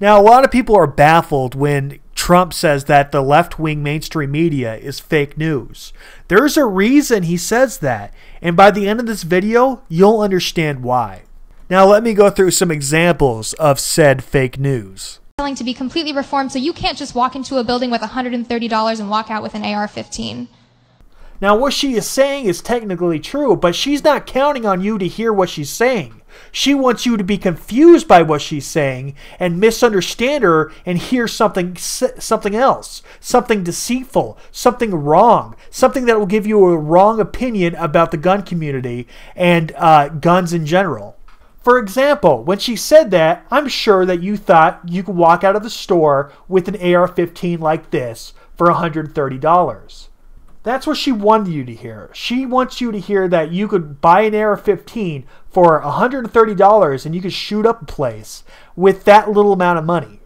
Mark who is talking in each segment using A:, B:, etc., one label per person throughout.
A: Now, a lot of people are baffled when Trump says that the left-wing mainstream media is fake news. There's a reason he says that, and by the end of this video, you'll understand why. Now, let me go through some examples of said fake news.
B: To be completely reformed, so you can't just walk into a building with $130 and walk out with an AR-15.
A: Now, what she is saying is technically true, but she's not counting on you to hear what she's saying. She wants you to be confused by what she's saying and misunderstand her and hear something else, something deceitful, something wrong, something that will give you a wrong opinion about the gun community and guns in general. For example, when she said that, I'm sure that you thought you could walk out of the store with an AR-15 like this for $130. That's what she wanted you to hear. She wants you to hear that you could buy an AR-15 for $130 and you could shoot up a place with that little amount of money.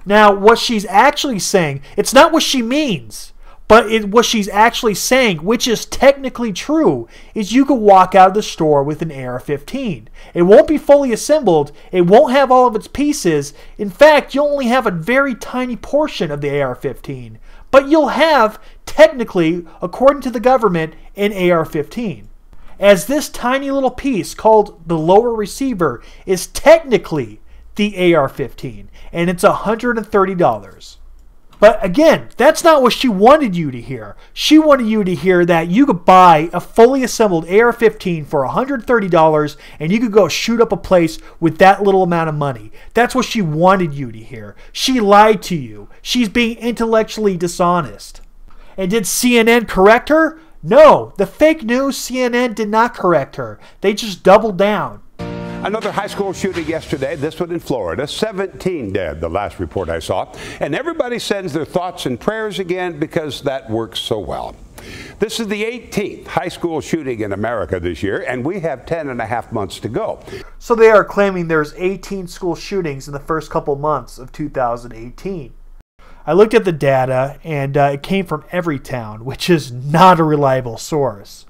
A: Now, what she's actually saying, it's not what she means, but what she's actually saying, which is technically true, is you could walk out of the store with an AR-15. It won't be fully assembled. It won't have all of its pieces. In fact, you'll only have a very tiny portion of the AR-15. But you'll have, technically, according to the government, an AR-15. As this tiny little piece called the lower receiver is technically the AR-15, and it's $130. But again, that's not what she wanted you to hear. She wanted you to hear that you could buy a fully assembled AR-15 for $130 and you could go shoot up a place with that little amount of money. That's what she wanted you to hear. She lied to you. She's being intellectually dishonest. And did CNN correct her? No, the fake news CNN did not correct her. They just doubled down.
C: Another high school shooting yesterday, this one in Florida. 17 dead, the last report I saw. And everybody sends their thoughts and prayers again because that works so well. This is the 18th high school shooting in America this year, and we have 10 and a half months to go.
A: So they are claiming there's 18 school shootings in the first couple months of 2018. I looked at the data, and it came from Everytown, which is not a reliable source.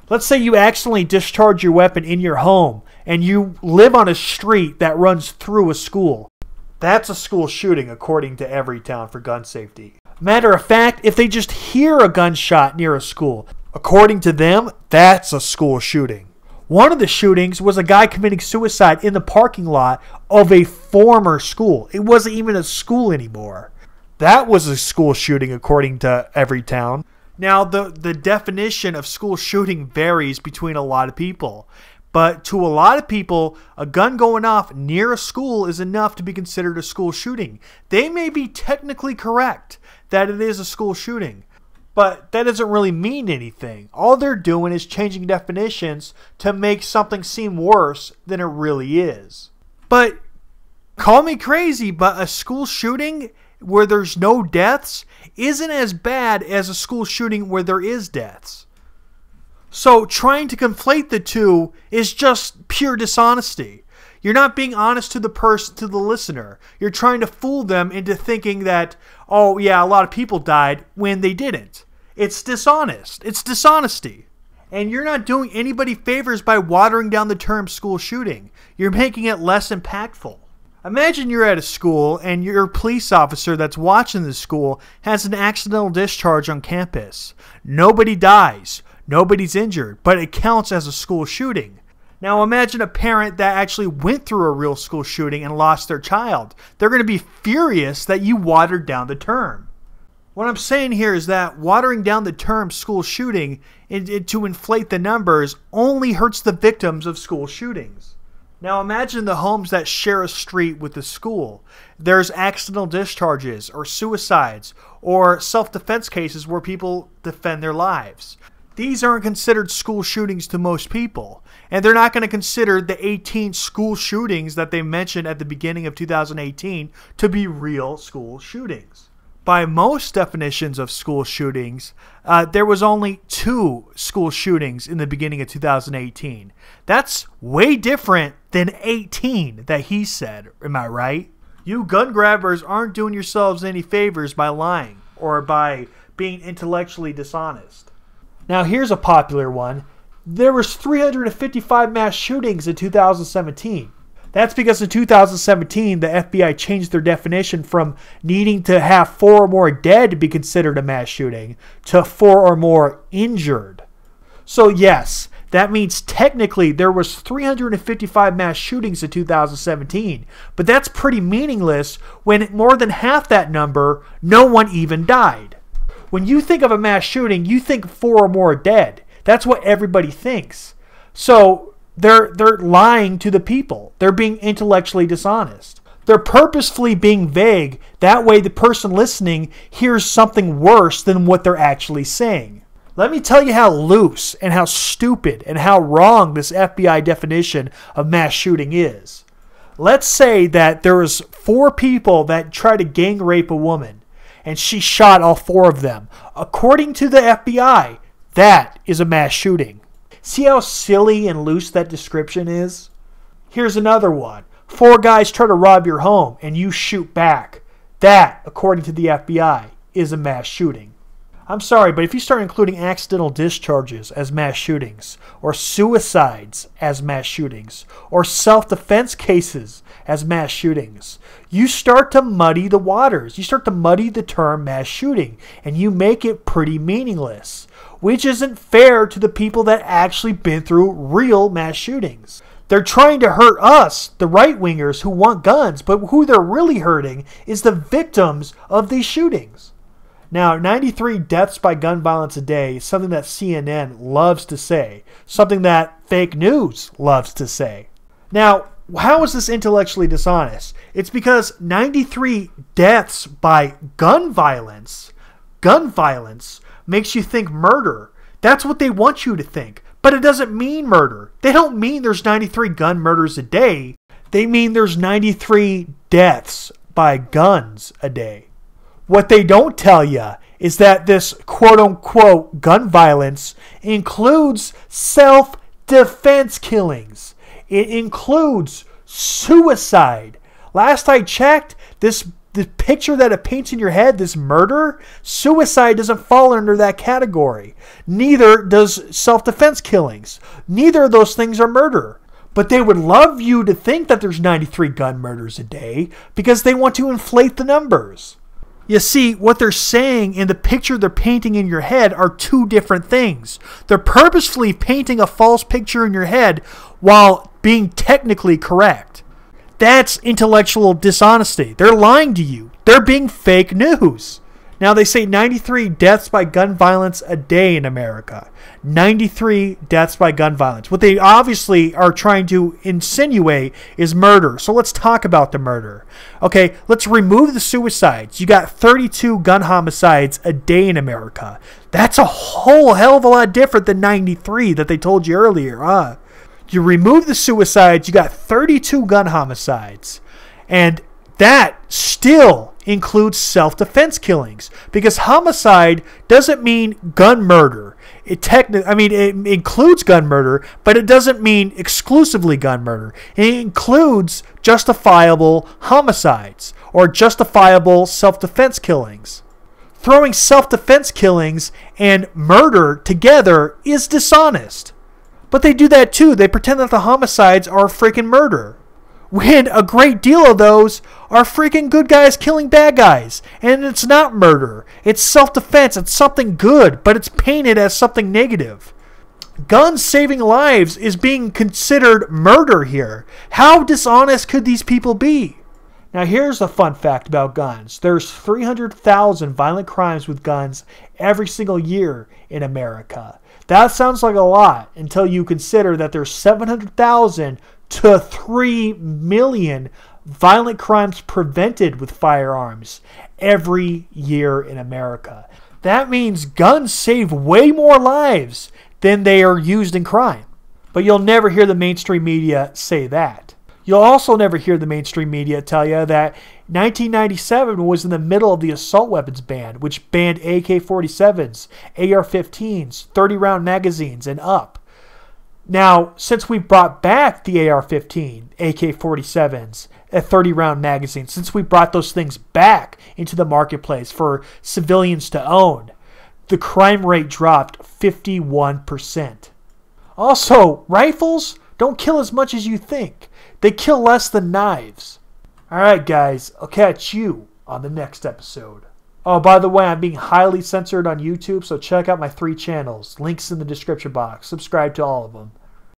A: Let's say you accidentally discharge your weapon in your home and you live on a street that runs through a school. That's a school shooting according to Everytown for gun safety. Matter of fact, if they just hear a gunshot near a school, according to them, that's a school shooting. One of the shootings was a guy committing suicide in the parking lot of a former school. It wasn't even a school anymore. That was a school shooting according to Everytown. Now, the definition of school shooting varies between a lot of people. But to a lot of people, a gun going off near a school is enough to be considered a school shooting. They may be technically correct that it is a school shooting, but that doesn't really mean anything. All they're doing is changing definitions to make something seem worse than it really is. But call me crazy, but a school shooting where there's no deaths isn't as bad as a school shooting where there is deaths. So trying to conflate the two is just pure dishonesty. You're not being honest to the person, to the listener. You're trying to fool them into thinking that, oh yeah, a lot of people died when they didn't. It's dishonest. It's dishonesty. And you're not doing anybody favors by watering down the term school shooting. You're making it less impactful. Imagine you're at a school and your police officer that's watching the school has an accidental discharge on campus. Nobody dies. Nobody's injured, but it counts as a school shooting. Now imagine a parent that actually went through a real school shooting and lost their child. They're going to be furious that you watered down the term. What I'm saying here is that watering down the term school shooting to inflate the numbers only hurts the victims of school shootings. Now imagine the homes that share a street with the school. There's accidental discharges or suicides or self-defense cases where people defend their lives. These aren't considered school shootings to most people, and they're not going to consider the 18 school shootings that they mentioned at the beginning of 2018 to be real school shootings. By most definitions of school shootings, there was only 2 school shootings in the beginning of 2018. That's way different than 18 that he said. Am I right? You gun grabbers aren't doing yourselves any favors by lying or by being intellectually dishonest. Now here's a popular one. There was 355 mass shootings in 2017. That's because in 2017, the FBI changed their definition from needing to have 4 or more dead to be considered a mass shooting to 4 or more injured. So yes, that means technically there was 355 mass shootings in 2017, but that's pretty meaningless when more than half that number, no one even died. When you think of a mass shooting, you think 4 or more dead. That's what everybody thinks. So they're lying to the people. They're being intellectually dishonest. They're purposefully being vague. That way the person listening hears something worse than what they're actually saying. Let me tell you how loose and how stupid and how wrong this FBI definition of mass shooting is. Let's say that there was 4 people that tried to gang rape a woman, and she shot all 4 of them. According to the FBI, that is a mass shooting. See how silly and loose that description is? Here's another one. 4 guys try to rob your home, and you shoot back. That, according to the FBI, is a mass shooting. I'm sorry, but if you start including accidental discharges as mass shootings, or suicides as mass shootings, or self-defense cases as mass shootings, you start to muddy the waters. You start to muddy the term mass shooting, and you make it pretty meaningless, which isn't fair to the people that actually been through real mass shootings. They're trying to hurt us, the right-wingers who want guns, but who they're really hurting is the victims of these shootings. Now, 93 deaths by gun violence a day is something that CNN loves to say, something that fake news loves to say. Now, how is this intellectually dishonest? It's because 93 deaths by gun violence makes you think murder. That's what they want you to think. But it doesn't mean murder. They don't mean there's 93 gun murders a day. They mean there's 93 deaths by guns a day. What they don't tell you is that this quote-unquote gun violence includes self-defense killings. It includes suicide. Last I checked, the picture that it paints in your head, this murder, suicide doesn't fall under that category. Neither does self-defense killings. Neither of those things are murder. But they would love you to think that there's 93 gun murders a day because they want to inflate the numbers. You see, what they're saying and the picture they're painting in your head are 2 different things. They're purposefully painting a false picture in your head while being technically correct. That's intellectual dishonesty. They're lying to you. They're being fake news. Now, they say 93 deaths by gun violence a day in America. 93 deaths by gun violence. What they obviously are trying to insinuate is murder. So let's talk about the murder. Okay, let's remove the suicides. You got 32 gun homicides a day in America. That's a whole hell of a lot different than 93 that they told you earlier. You remove the suicides, you got 32 gun homicides. And that still includes self-defense killings, because homicide doesn't mean gun murder. It includes gun murder, but it doesn't mean exclusively gun murder. It includes justifiable homicides or justifiable self-defense killings. Throwing self-defense killings and murder together is dishonest. But they do that too. They pretend that the homicides are freaking murder, when a great deal of those are freaking good guys killing bad guys. And it's not murder. It's self-defense. It's something good, but it's painted as something negative. Guns saving lives is being considered murder here. How dishonest could these people be? Now, here's a fun fact about guns. There's 300,000 violent crimes with guns every single year in America. That sounds like a lot until you consider that there's 700,000 to 3 million violent crimes prevented with firearms every year in America. That means guns save way more lives than they are used in crime. But you'll never hear the mainstream media say that. You'll also never hear the mainstream media tell you that 1997 was in the middle of the assault weapons ban, which banned AK-47s, AR-15s, 30-round magazines, and up. Now, since we brought back the AR-15, AK-47s, a 30-round magazine, since we brought those things back into the marketplace for civilians to own, the crime rate dropped 51%. Also, rifles, don't kill as much as you think. They kill less than knives. Alright guys, I'll catch you on the next episode. Oh, by the way, I'm being highly censored on YouTube, so check out my 3 channels. Links in the description box. Subscribe to all of them.